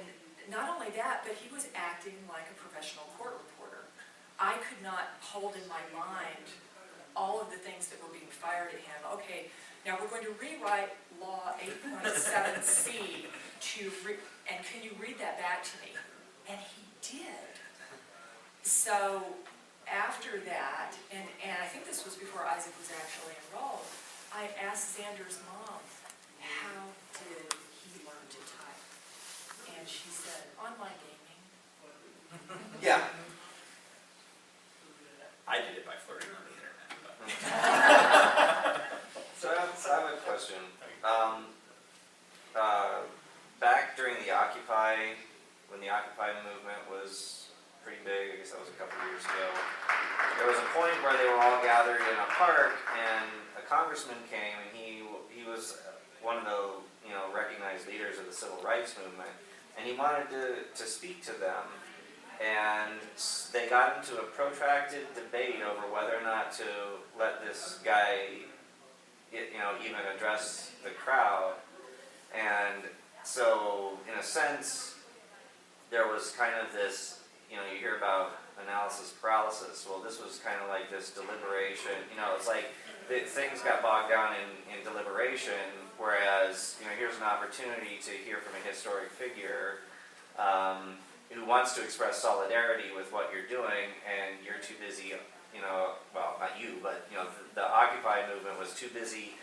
not only that, but he was acting like a professional court reporter. I could not hold in my mind all of the things that were being fired at him. Okay, now we're going to rewrite Law 8.7c and can you read that back to me? And he did. So after that, and I think this was before Isaac was actually enrolled, I asked Xander's mom, how did he learn to type? And she said, online gaming. Yeah. I did it by flirting on the internet. But. So I have a question. Back during the Occupy, when the Occupy movement was pretty big, I guess that was a couple of years ago, there was a point where they were all gathered in a park and a congressman came and he was one of the recognized leaders of the civil rights movement, and he wanted to speak to them. And they got into a protracted debate over whether or not to let this guy, even address the crowd. And so, in a sense, there was kind of this, you hear about analysis paralysis. Well, this was kind of like this deliberation. It's like things got bogged down in deliberation, whereas, here's an opportunity to hear from a historic figure who wants to express solidarity with what you're doing, and you're too busy, well, not you, but, the Occupy movement was too busy,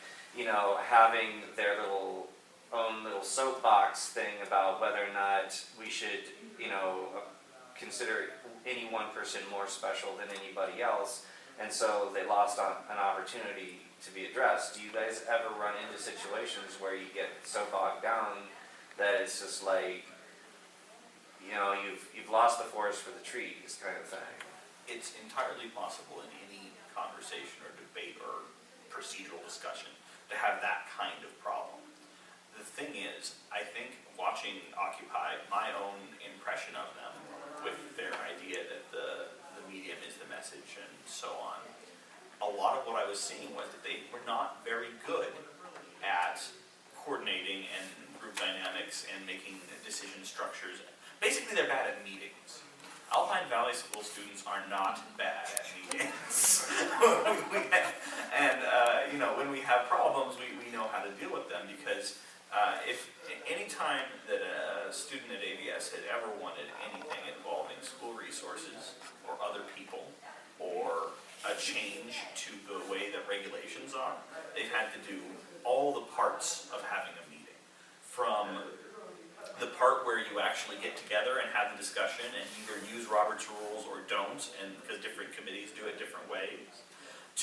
having their own little soapbox thing about whether or not we should, consider any one person more special than anybody else, and so they lost an opportunity to be addressed. Do you guys ever run into situations where you get so bogged down that it's just like, you've lost the forest for the trees kind of thing? It's entirely possible in any conversation or debate or procedural discussion to have that kind of problem. The thing is, I think watching Occupy, my own impression of them with their idea that the medium is the message and so on, a lot of what I was seeing was that they were not very good at coordinating and group dynamics and making decision structures. Basically, they're bad at meetings. Alpine Valley School students are not bad at meetings. When we have problems, we know how to deal with them, because if any time that a student at AVS had ever wanted anything involving school resources or other people or a change to the way that regulations are, they've had to do all the parts of having a meeting. From the part where you actually get together and have the discussion and either use Robert's rules or don't, and because different committees do it different ways,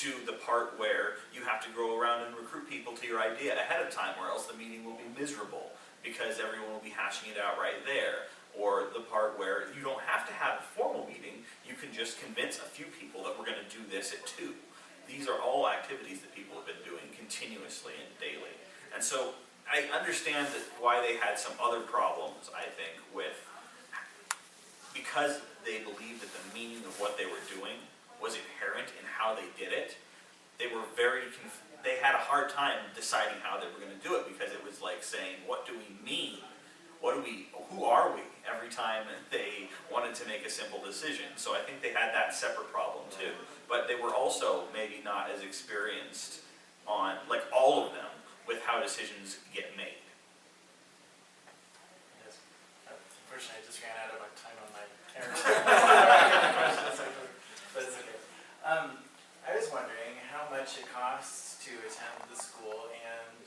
to the part where you have to go around and recruit people to your idea ahead of time, or else the meeting will be miserable because everyone will be hashing it out right there. Or the part where you don't have to have a formal meeting, you can just convince a few people that we're going to do this at 2. These are all activities that people have been doing continuously and daily. And so I understand that why they had some other problems, I think, with, because they believed that the meaning of what they were doing was inherent in how they did it. They were they had a hard time deciding how they were going to do it, because it was like saying, what do we mean? Who are we? Every time they wanted to make a simple decision. So I think they had that separate problem too. But they were also maybe not as experienced on, like all of them, with how decisions get made. Yes. Unfortunately, I just ran out of my time on my camera. But it's okay. I was wondering how much it costs to attend the school, and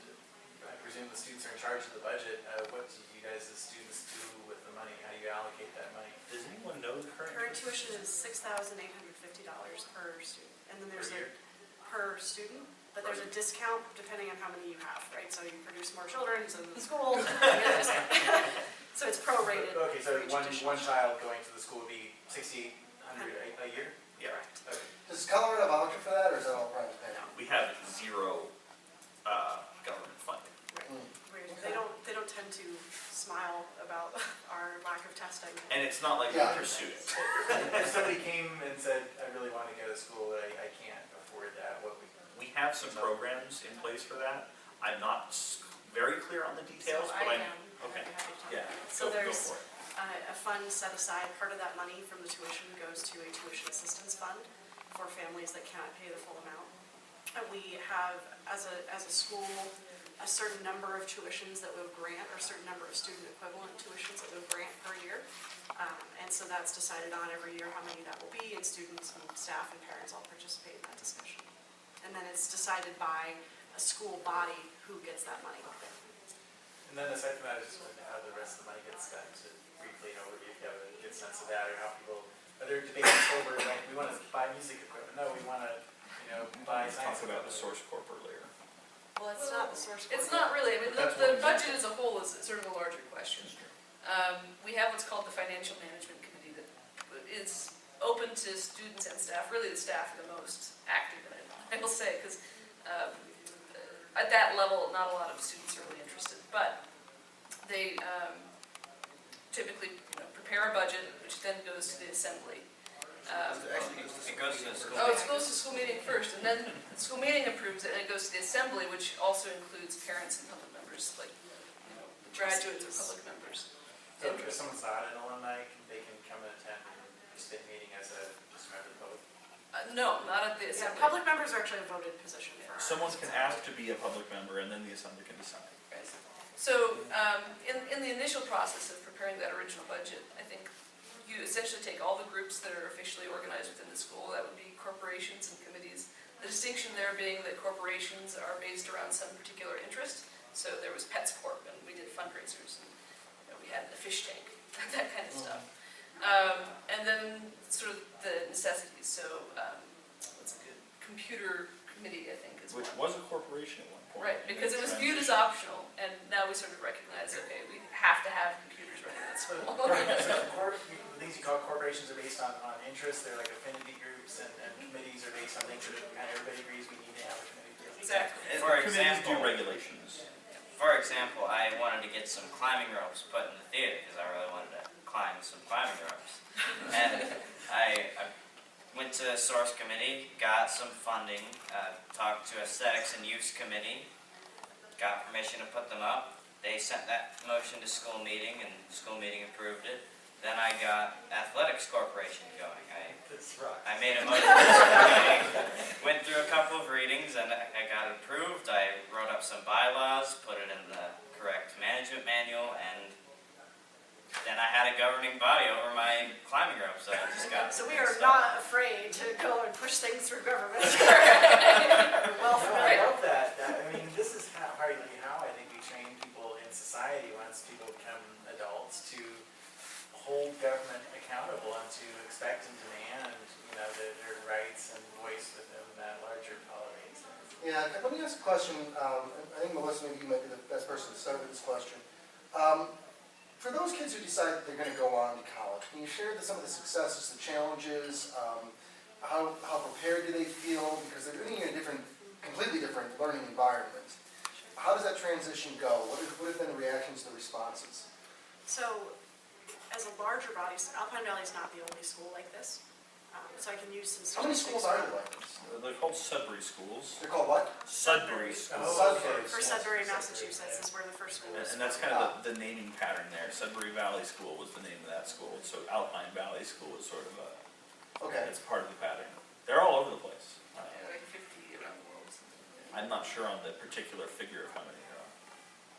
I presume the students are in charge of the budget. What do you guys as students do with the money? How do you allocate that money? Does anyone know the current? Current tuition is $6,850 per student, and then there's per student, but there's a discount depending on how many you have, right? So you produce more children, so the school, so it's prorated. Okay, so for each one additional child going to the school would be $6,800 a year? Yeah. Okay. Does Colorado voucher for that, or is that all private pay? We have 0 government funding. They don't tend to smile about our lack of testing. And it's not like we Yeah. pursue it. If somebody came and said, I really want to go to school, but I can't afford that, what would We have some programs in place for that. I'm not very clear on the details, So but I I'm, am. okay. I'd be happy to talk Yeah, about it. So go there's for it. a fund set aside, part of that money from the tuition goes to a tuition assistance fund for families that cannot pay the full amount. And we have, as a school, a certain number of tuitions that we'll grant, or a certain number of student equivalent tuitions that we'll grant per year. And so that's decided on every year how many that will be, and students and staff and parents all participate in that discussion. And then it's decided by a school body who gets that money. And then aside from that, I just wanted to know how the rest of the money gets spent, to briefly know if you have a good sense of that, or how people, are there debates over, like, we want to buy music equipment, no, we want to, buy science Talk about the equipment. source corp earlier. Well, it's not the source. It's not really, I mean, That's the one budget as a whole is sort of a larger question. We have what's called the Financial Management Committee that is open to students and staff, really the staff are the most active in it, I will say, because at that level, not a lot of students are really interested, but they typically prepare a budget, which then goes to the assembly. It goes to the school. Oh, it goes to school meeting first, and then the school meeting approves it, and it goes to the assembly, which also includes parents and public members, like, graduates or public members. So if someone's not an alumni, they can come and attend the state meeting as just a member of the public? No, not at the Yeah, assembly. public members are actually a voted position for our. Someone can ask to be a public member, and then the assembly can decide. So, in the initial process of preparing that original budget, I think you essentially take all the groups that are officially organized within the school, that would be corporations and committees. The distinction there being that corporations are based around some particular interest. So there was Pets Corp, and we did fundraisers, and we had a fish tank, that kind of stuff. And then sort of the necessities, so what's a good, computer committee, I think, is Which one. was a corporation at one point. Right, because it was viewed as optional, and now we sort of recognize, okay, we have to have computers running at school. The things you call corporations are based on interest, they're like affinity groups, and committees are based on things that kind of everybody agrees we need to have a committee for. Exactly. And For committees do example- regulations. For example, I wanted to get some climbing ropes put in the theater because I really wanted to climb some climbing ropes. And I went to Source Committee, got some funding, talked to Aesthetics and Use Committee, got permission to put them up. They sent that motion to school meeting, and school meeting approved it. Then I got Athletics Corporation going. I made a motion to school meeting, went through a couple of readings, and I got it approved. I wrote up some bylaws, put it in the correct management manual, and then I had a governing body over my climbing rope, so I just got. So we are not afraid to go and push things through government. Well, I love that. I mean, this is how I think we train people in society once people become adults to hold government accountable and to expect and demand, their rights and voice within that larger Yeah, let me ask a question. I think Melissa, maybe you might be the best person to start with this question. For those kids who decide that they're going to go on to college, can you share some of the successes, the challenges, how prepared do they feel? Because they're doing it in a completely different learning environment. How does that transition go? What have been the reactions, the responses? So, as a larger body, Alpine Valley is not the only school like this. So I can use some How many schools are there like this? They're called Sudbury schools. They're called what? Sudbury schools. Sudbury. For Sudbury, Massachusetts is where the first school is. And that's kind of the naming pattern there. Sudbury Valley School was the name of that school. So Alpine Valley School is sort of Okay. it's part of the pattern. They're all over the place. Yeah, like 50 around the world. I'm not sure on the particular figure of how many there are.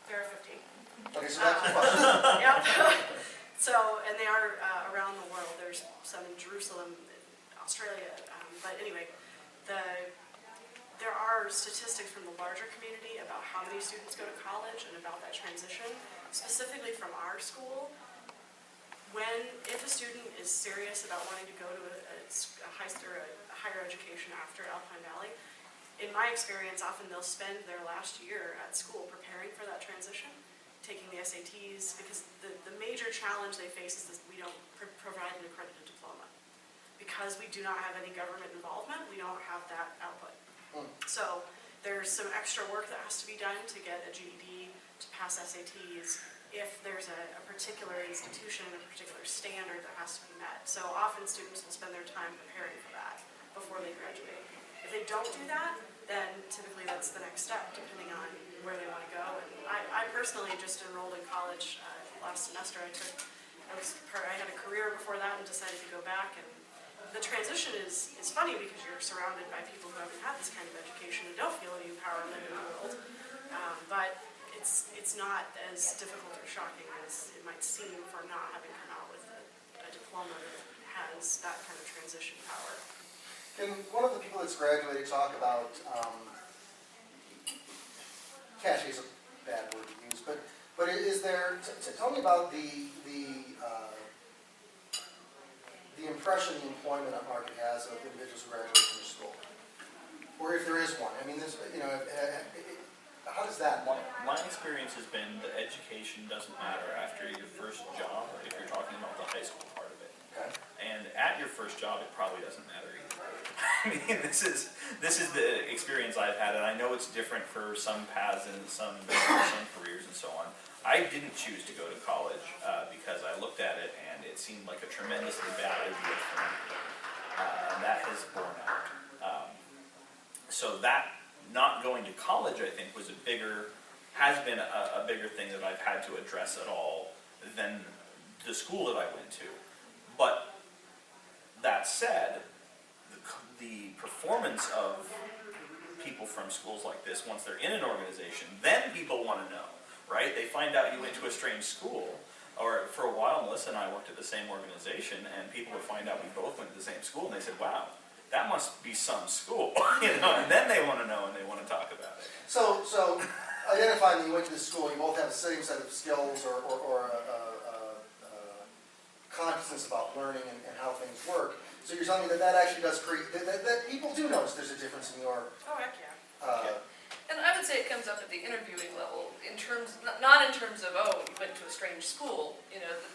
There are 50. Okay, so that's the question. Yep. So, and they are around the world. There's some in Jerusalem, Australia, but anyway, there are statistics from the larger community about how many students go to college and about that transition. Specifically from our school, if a student is serious about wanting to go to a higher education after Alpine Valley, in my experience, often they'll spend their last year at school preparing for that transition, taking the SATs, because the major challenge they face is that we don't provide an accredited diploma. Because we do not have any government involvement, we don't have that output. So there's some extra work that has to be done to get a GED, to pass SATs, if there's a particular institution, a particular standard that has to be met. So often students will spend their time preparing for that before they graduate. If they don't do that, then typically that's the next step, depending on where they want to go. And I personally just enrolled in college last semester. I had a career before that and decided to go back. And the transition is funny because you're surrounded by people who haven't had this kind of education and don't feel any empowerment in the world. But it's not as difficult or shocking as it might seem for not having come out with a diploma that has that kind of transition power. Can one of the people that's graduated talk about, cachet is a bad word to use, but is there, tell me about the impression the employment market has of individuals who graduate from your school, or if there is one. I mean, how does that work? My experience has been that education doesn't matter after your first job, if you're talking about the high school part of it. Okay. And at your first job, it probably doesn't matter either. I mean, this is the experience I've had, and I know it's different for some paths and some careers and so on. I didn't choose to go to college because I looked at it and it seemed like a tremendously bad idea for me. And that has borne out. So that not going to college, I think, has been a bigger thing that I've had to address at all than the school that I went to. But that said, the performance of people from schools like this, once they're in an organization, then people want to know, right? They find out you went to a strange school, or for a while, Melissa and I worked at the same organization, and people would find out we both went to the same school, and they said, wow, that must be some school, and then they want to know and they want to talk about it. So identifying that you went to this school, you both have the same set of skills or consciousness about learning and how things work. So you're telling me that actually does create, that people do notice there's a difference in your... Oh, heck yeah. And I would say it comes up at the interviewing level, in terms, not in terms of, oh, you went to a strange school,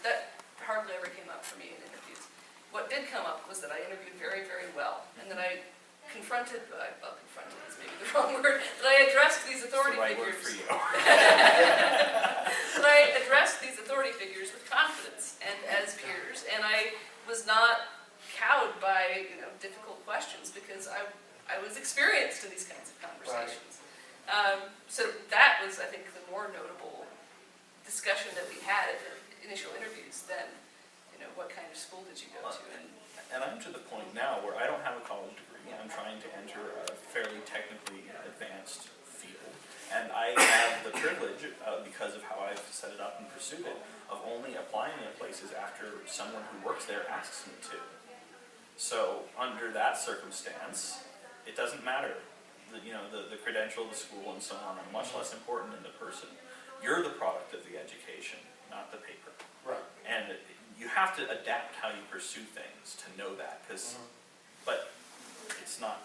that hardly ever came up for me in interviews. What did come up was that I interviewed very, very well, and that I confronted is maybe the wrong word, that I addressed these authority It's the right word figures. for you. That I addressed these authority figures with confidence and as peers, and I was not cowed by difficult questions because I was experienced in these kinds of conversations. So that was, I think, the more notable discussion that we had at the initial interviews than, what kind of school did you go to? And I'm to the point now where I don't have a college degree. I'm trying to enter a fairly technically advanced field. And I have the privilege, because of how I've set it up and pursued it, of only applying in places after someone who works there asks me to. So under that circumstance, it doesn't matter. The credential, the school, and so on are much less important than the person. You're the product of the education, not the paper. Right. And you have to adapt how you pursue things to know that, but it's not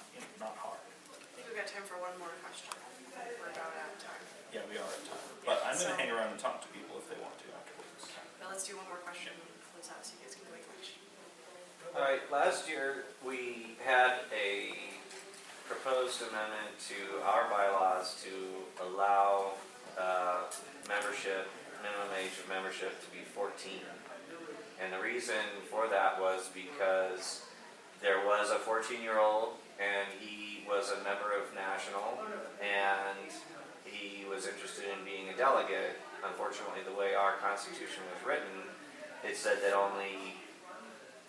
hard. I think we've got have time for one more question. We're about out of time. Yeah, we are at time. But I'm so- gonna hang around and talk to people if they want to afterwards. But let's do one more question and close out so you guys can go eat lunch. All right, last year, we had a proposed amendment to our bylaws to allow membership, minimum age of membership to be 14. And the reason for that was because there was a 14-year-old and he was a member of National and he was interested in being a delegate. Unfortunately, the way our Constitution was written, it said that only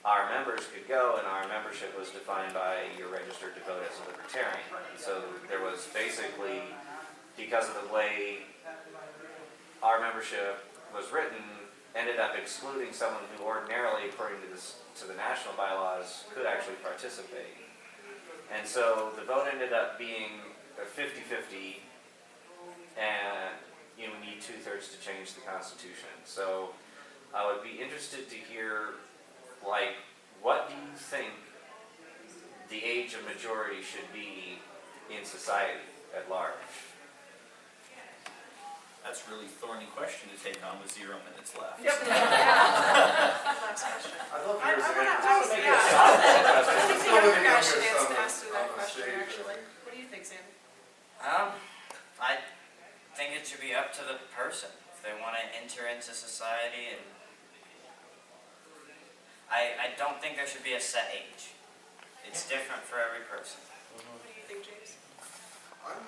our members could go, and our membership was defined by you're registered to vote as a Libertarian. So there was basically, because of the way our membership was written, ended up excluding someone who ordinarily, according to the national bylaws, could actually participate. And so the vote ended up being a 50-50, and you need 2/3 to change the Constitution. So I would be interested to hear, like, what do you think the age of majority should be in society at large? That's a really thorny question to take on with 0 minutes left. Yep. Last question. I'd love I yours to wanna answer. ask, yeah. I think the younger guy should answer that question, actually. What do you think, Sam? I think it should be up to the person if they want to enter into society, and I don't think there should be a set age. It's different for every person. What do you think, James? I'm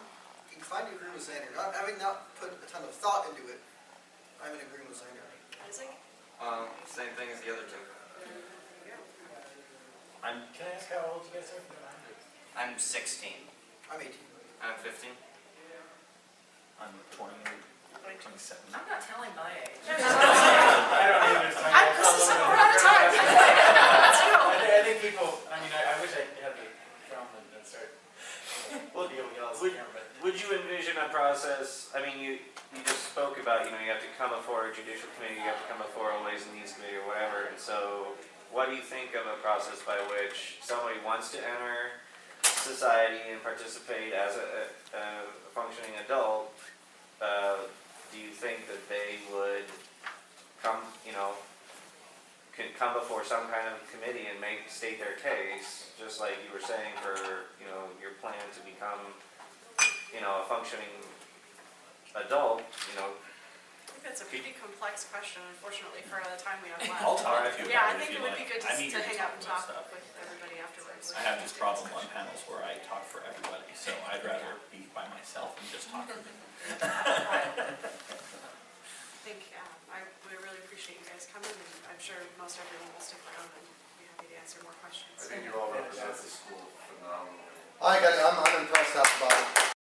inclined to agree with Xander. Not having not put a ton of thought into it, I'm in agreement with Xander. Isaac? Same thing as the other two. Can I ask how old you guys are? I'm 16. I'm 18. I'm 15. I'm 28, 27. I'm not telling my age. I don't either, so We're out of time. Let's go. I think people, I wish I had the drum and start, Well, be able to get all this camera, but. would you envision a process, I mean, you just spoke about, you have to come before a judicial committee, you have to come before a Ways and Means Committee or whatever, and so what do you think of a process by which somebody wants to enter society and participate as a functioning adult? Do you think that they would come, can come before some kind of committee and state their case, just like you were saying for, your plan to become, a functioning adult, I think that's a pretty complex question, unfortunately, for the time we have left. I'll talk if you Yeah, I want, if think you it would be like. good I'm to eager hang out and about talk stuff. with everybody afterwards. I have this problem on panels where I talk for everybody, so I'd rather be by myself and just talk for me. I think, we really appreciate you guys coming, and I'm sure most everyone will stick around and be happy to answer more questions. I think you all represent the school phenomenally. I'm impressed about it.